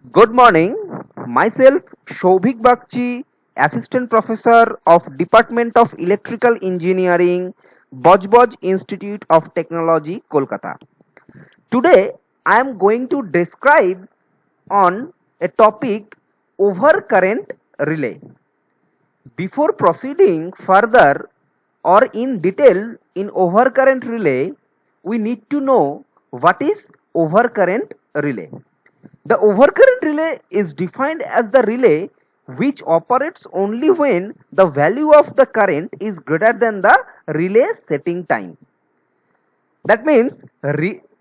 Good morning. Myself, Shobhik Bakchi, Assistant Professor of Department of Electrical Engineering, Bojboj Institute of Technology, Kolkata. Today, I am going to describe on a topic overcurrent relay. Before proceeding further or in detail in overcurrent relay, we need to know what is overcurrent relay. The overcurrent relay is defined as the relay which operates only when the value of the current is greater than the relay setting time. That means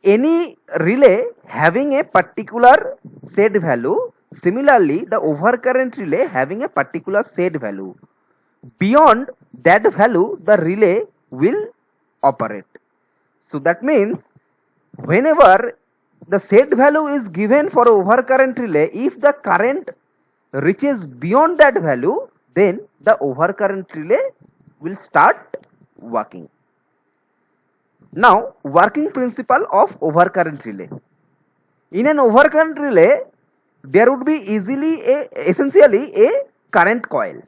any relay having a particular set value, similarly the overcurrent relay having a particular set value. Beyond that value, the relay will operate. So that means whenever the set value is given for overcurrent relay, if the current reaches beyond that value, then the overcurrent relay will start working. Now, working principle of overcurrent relay. In an overcurrent relay, there would be essentially a current coil.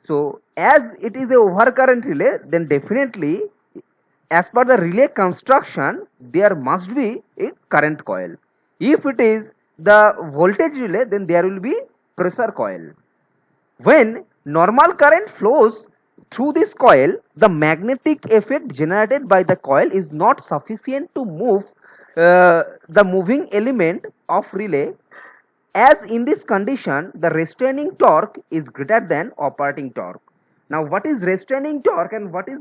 So, as it is a overcurrent relay, then definitely as per the relay construction, there must be a current coil. If it is the voltage relay, then there will be pressure coil. When normal current flows through this coil, the magnetic effect generated by the coil is not sufficient to move the moving element of relay. As in this condition, the restraining torque is greater than operating torque. Now, what is restraining torque and what is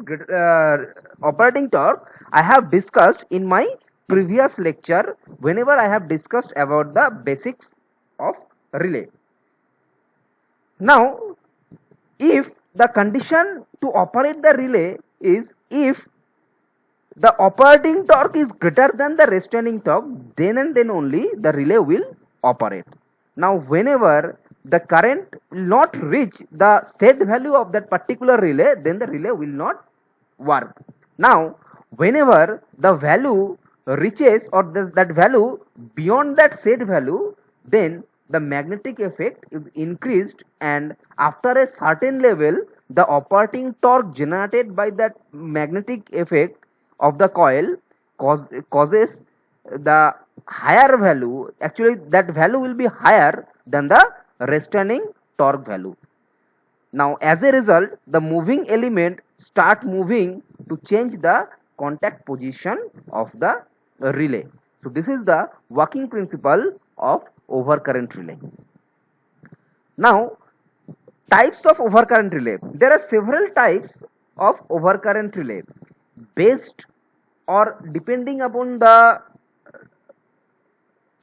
operating torque? I have discussed in my previous lecture whenever I have discussed about the basics of relay. Now, if the condition to operate the relay is if the operating torque is greater than the restraining torque, then and then only the relay will operate. Now, whenever the current will not reach the set value of that particular relay, then the relay will not work. Now, whenever the value reaches or that value beyond that set value, then the magnetic effect is increased, and after a certain level, the operating torque generated by that magnetic effect of the coil causes the higher value. Actually, that value will be higher than the restraining torque value. Now, as a result, the moving element start moving to change the contact position of the relay. So, this is the working principle of overcurrent relay. Now, types of overcurrent relay. There are several types of overcurrent relay based or depending upon the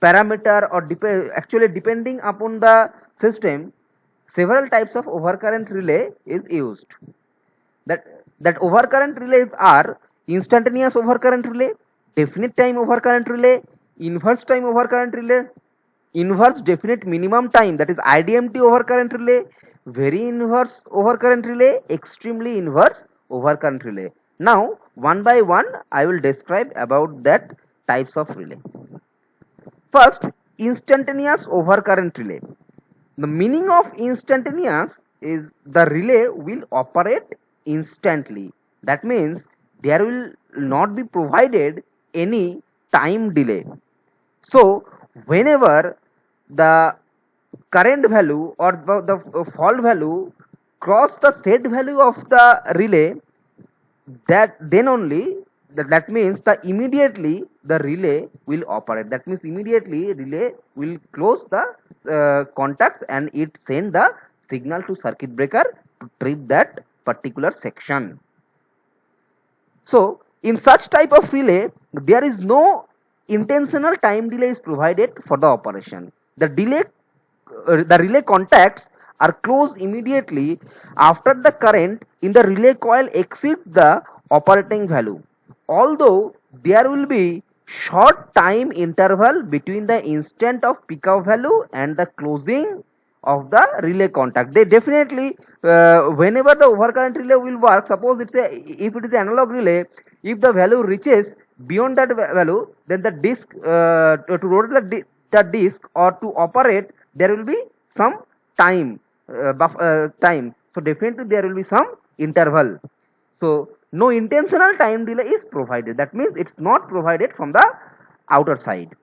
parameter or actually depending upon the system. Several types of overcurrent relay is used. That overcurrent relays are instantaneous overcurrent relay, definite time overcurrent relay, inverse time overcurrent relay, inverse definite minimum time, that is IDMT overcurrent relay, very inverse overcurrent relay, extremely inverse overcurrent relay. Now, one by one, I will describe about that types of relay. First, instantaneous overcurrent relay. The meaning of instantaneous is the relay will operate instantly. That means there will not be provided any time delay. So, whenever the current value or the fault value cross the set value of the relay, that then only that means the immediately the relay will operate. That means immediately relay will close the contact and it send the signal to circuit breaker to trip that particular section. So, in such type of relay, there is no intentional time delay is provided for the operation. The relay contacts are closed immediately after the current in the relay coil exceeds the operating value. Although there will be short time interval between the instant of peak of value and the closing of the relay contact. They definitely whenever the overcurrent relay will work, suppose if it is analog relay, if the value reaches beyond that value, then the disk to rotate the disk or to operate, there will be some time. So definitely there will be some interval. So no intentional time delay is provided. That means it's not provided from the outer side.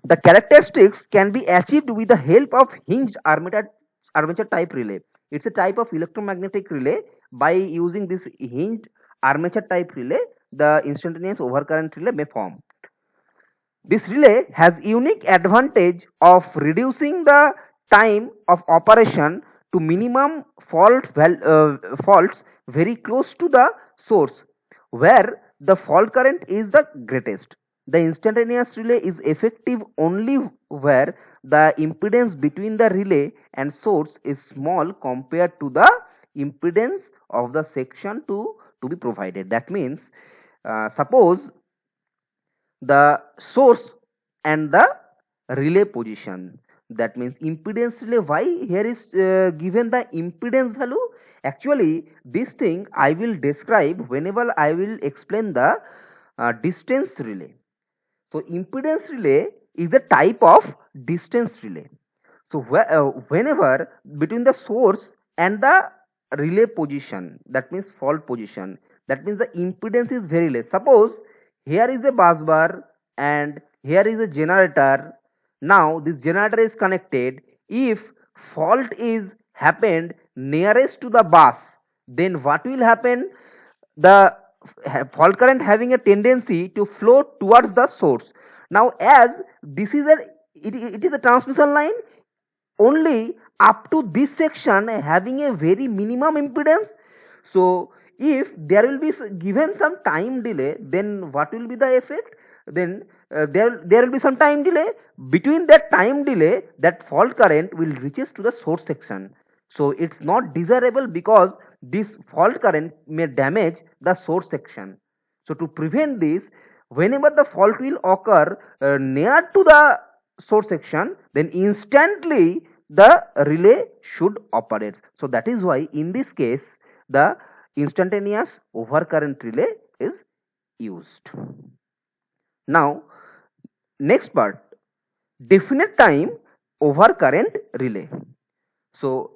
The characteristics can be achieved with the help of hinged armature type relay. It's a type of electromagnetic relay. By using this hinged armature type relay, the instantaneous overcurrent relay may form. This relay has unique advantage of reducing the time of operation to minimum faults very close to the source, where the fault current is the greatest. The instantaneous relay is effective only where the impedance between the relay and source is small compared to the impedance of the section to be provided. That means, suppose the source and the relay position, that means impedance relay. Why here is given the impedance value? Actually this thing I will describe whenever I will explain the distance relay. So impedance relay is a type of distance relay. So whenever between the source and the relay position, that means fault position, that means the impedance is very less. Suppose here is a bus bar and here is a generator. Now this generator is connected. If fault is happened nearest to the bus, then what will happen? The fault current having a tendency to flow towards the source. Now as this is it is a transmission line, only up to this section having a very minimum impedance. So if there will be given some time delay, then what will be the effect? Then there will be some time delay. Between that time delay, that fault current will reaches to the source section. So it's not desirable because this fault current may damage the source section. So to prevent this, whenever the fault will occur near to the source section, then instantly the relay should operate. So that is why in this case the instantaneous overcurrent relay is used. Now next part, definite time overcurrent relay. So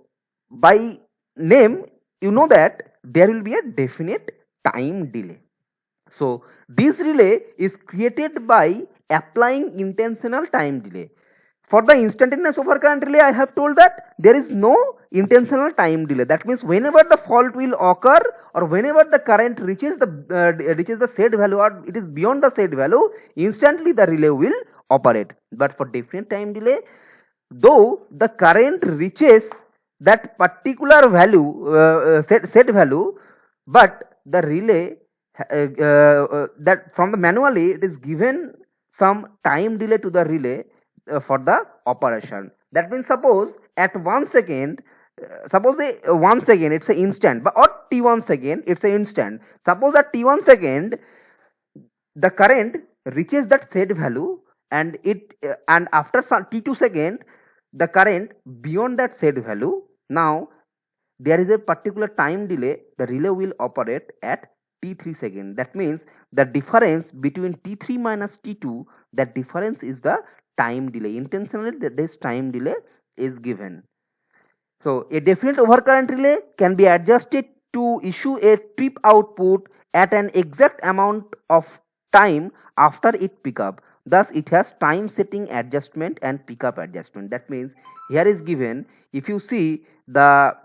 by name you know that there will be a definite time delay. So this relay is created by applying intentional time delay. For the instantaneous overcurrent relay, I have told that there is no intentional time delay. That means whenever the fault will occur or whenever the current reaches the said value or it is beyond the said value, instantly the relay will operate. But for definite time delay, though the current reaches that particular value, set value, but the relay that from the manually it is given some time delay to the relay for the operation. That means suppose at 1 second, suppose 1 second it's an instant, but or t1 second it's an instant. Suppose at t1 second the current reaches that said value and and after t2 second the current beyond that said value. Now there is a particular time delay, the relay will operate at t3 second. That means the difference between t3 minus t2, that difference is the time delay. Intentionally this time delay is given. So a definite overcurrent relay can be adjusted to issue a trip output at an exact amount of time after it pickup. Thus it has time setting adjustment and pickup adjustment. That means here is given, if you see the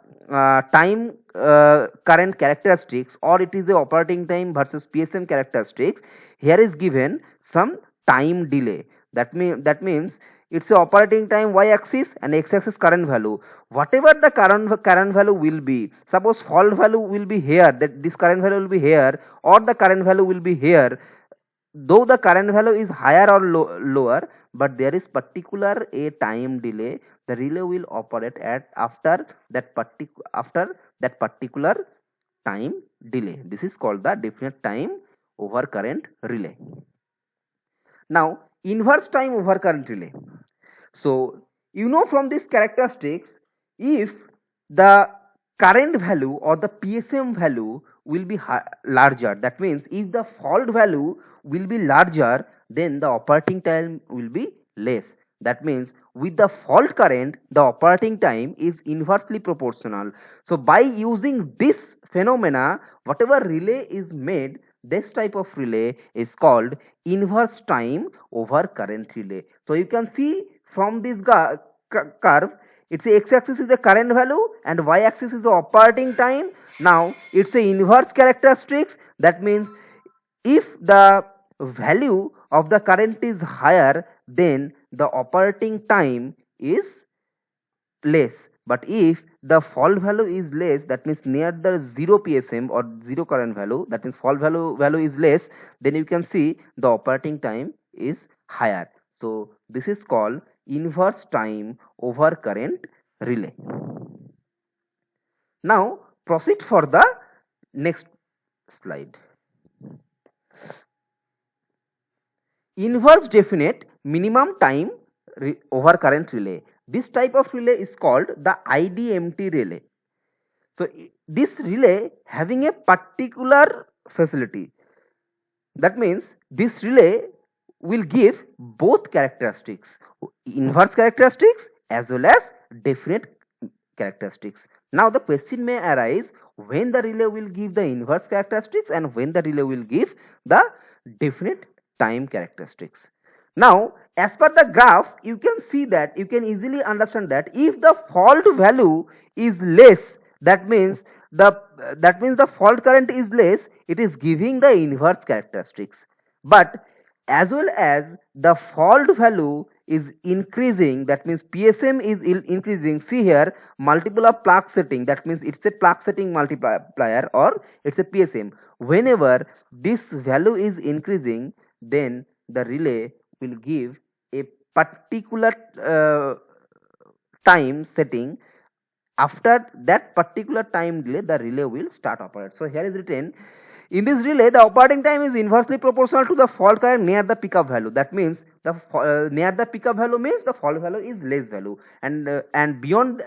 time current characteristics, or it is the operating time versus PSM characteristics, here is given some time delay. That means it's a operating time y axis and x axis current value. Whatever the current value will be, suppose fault value will be here, that this current value will be here, or the current value will be here, though the current value is higher or lower, but there is particular a time delay, the relay will operate at after that particular time delay. This is called the definite time overcurrent relay. Now inverse time overcurrent relay. So you know from these characteristics, if the current value or the PSM value will be larger, that means if the fault value will be larger, then the operating time will be less. That means with the fault current, the operating time is inversely proportional. So by using this phenomena, whatever relay is made, this type of relay is called inverse time over current relay. So you can see from this curve, it's a x-axis is the current value and y-axis is the operating time. Now it's a inverse characteristics. That means if the value of the current is higher, then the operating time is less. But if the fault value is less, that means near the 0 psm or 0 current value, that means fault value is less, then you can see the operating time is higher. So this is called inverse time over current relay. Now proceed for the next slide. Inverse definite minimum time over current relay. This type of relay is called the IDMT relay. So this relay having a particular facility. That means this relay will give both characteristics, inverse characteristics as well as definite characteristics. Now the question may arise, when the relay will give the inverse characteristics and when the relay will give the definite time characteristics. Now as per the graph, you can see that, you can easily understand that if the fault value is less, that means the fault current is less, it is giving the inverse characteristics. But as well as the fault value is increasing, that means PSM is increasing. See here, multiple of Planck setting, that means it's a Planck setting multiplier or it's a PSM. Whenever this value is increasing, then the relay will give a particular time setting. After that particular time delay, the relay will start operate. So here is written, in this relay, the operating time is inversely proportional to the fault current near the pickup value. That means the near the pickup value means the fault value is less value, and beyond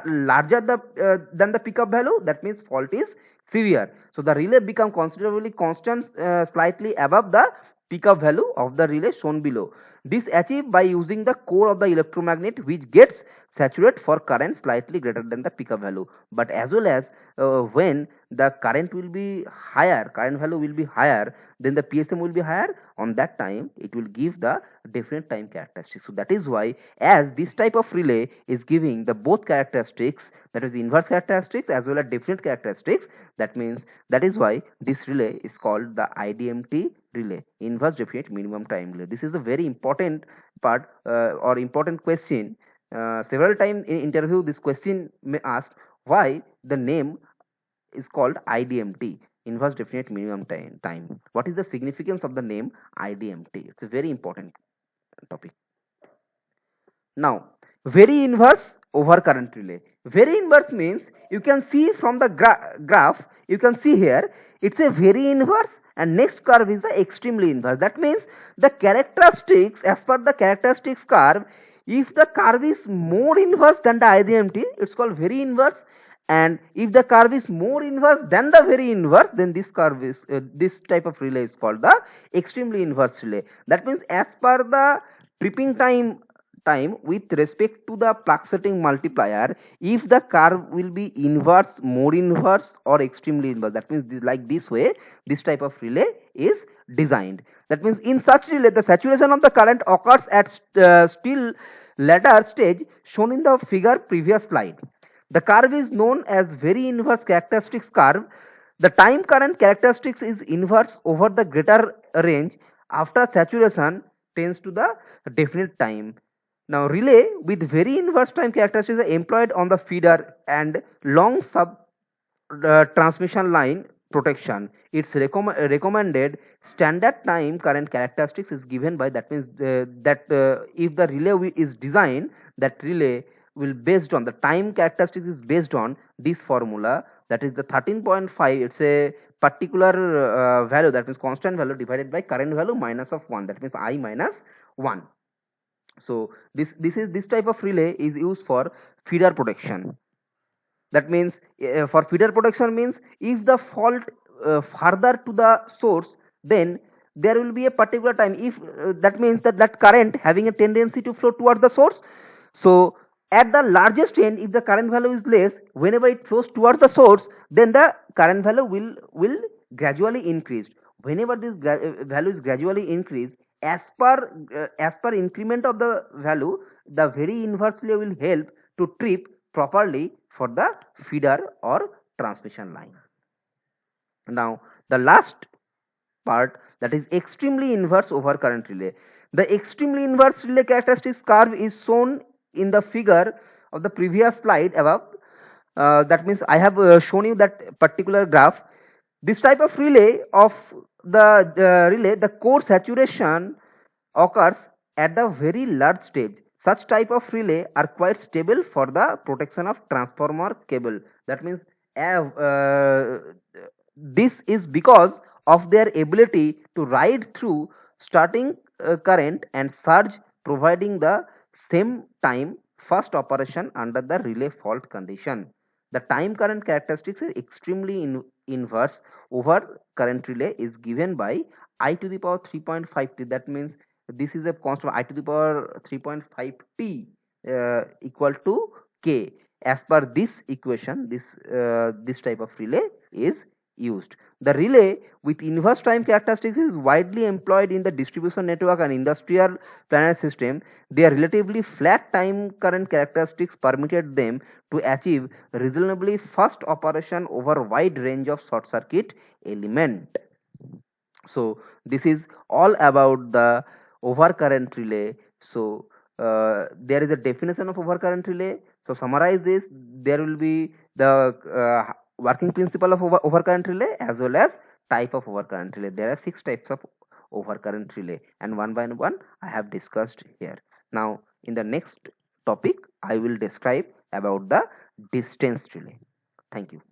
larger than the pickup value, that means fault is severe. So the relay become considerably constant, slightly above the pickup value of the relay shown below. This achieved by using the core of the electromagnet, which gets saturated for current slightly greater than the pickup value. But as well as when the current will be higher, current value will be higher, then the PSM will be higher. On that time, it will give the definite time characteristics. So that is why, as this type of relay is giving the both characteristics, that is inverse characteristics as well as definite characteristics, that means that is why this relay is called the IDMT relay, inverse definite minimum time relay. This is a very important part or important question. Several times in interview, this question may ask why the name is called IDMT, inverse definite minimum time. What is the significance of the name IDMT? It's a very important topic. Now, very inverse over current relay. Very inverse means, you can see from the graph, you can see here, it's a very inverse and next curve is the extremely inverse. That means the characteristics, as per the characteristics curve, if the curve is more inverse than the IDMT, it's called very inverse, and if the curve is more inverse than the very inverse, then this curve is this type of relay is called the extremely inverse relay. That means as per the tripping time with respect to the Planck setting multiplier, if the curve will be inverse, more inverse or extremely inverse, that means like this way this type of relay is designed. That means in such relay, the saturation of the current occurs at still later stage shown in the figure previous slide. The curve is known as very inverse characteristics curve. The time current characteristics is inverse over the greater range after saturation tends to the definite time. Now relay with very inverse time characteristics are employed on the feeder and long sub transmission line protection. Its recommended standard time current characteristics is given by, that means if the relay is designed, that relay will based on the time characteristics is based on this formula, that is the 13.5. It's a particular value, that means constant value divided by current value minus of 1, that means I minus 1. So this type of relay is used for feeder protection. That means for feeder protection means, if the fault further to the source, then there will be a particular time. If that means that current having a tendency to flow towards the source. So at the largest end, if the current value is less, whenever it flows towards the source, then the current value will gradually increase. Whenever this value is gradually increased, as per increment of the value, the very inversely will help to trip properly for the feeder or transmission line. Now the last part, that is extremely inverse overcurrent relay. The extremely inverse relay characteristics curve is shown in the figure of the previous slide above. That means I have shown you that particular graph. This type of relay the core saturation occurs at the very large stage. Such type of relay are quite stable for the protection of transformer cable. That means this is because of their ability to ride through starting current and surge, providing the same time first operation under the relay fault condition. The time current characteristics is extremely inverse over current relay is given by I to the power 3.5t. That means this is a constant I to the power 3.5t equal to k. As per this equation, this type of relay is used. The relay with inverse time characteristics is widely employed in the distribution network and industrial planet system. Their relatively flat time current characteristics permitted them to achieve reasonably fast operation over wide range of short circuit element. So this is all about the overcurrent relay. So there is a definition of overcurrent relay. So summarize this, there will be the working principle of overcurrent relay as well as type of overcurrent relay. There are 6 types of overcurrent relay, and one by one I have discussed here. Now in the next topic I will describe about the distance relay. Thank you.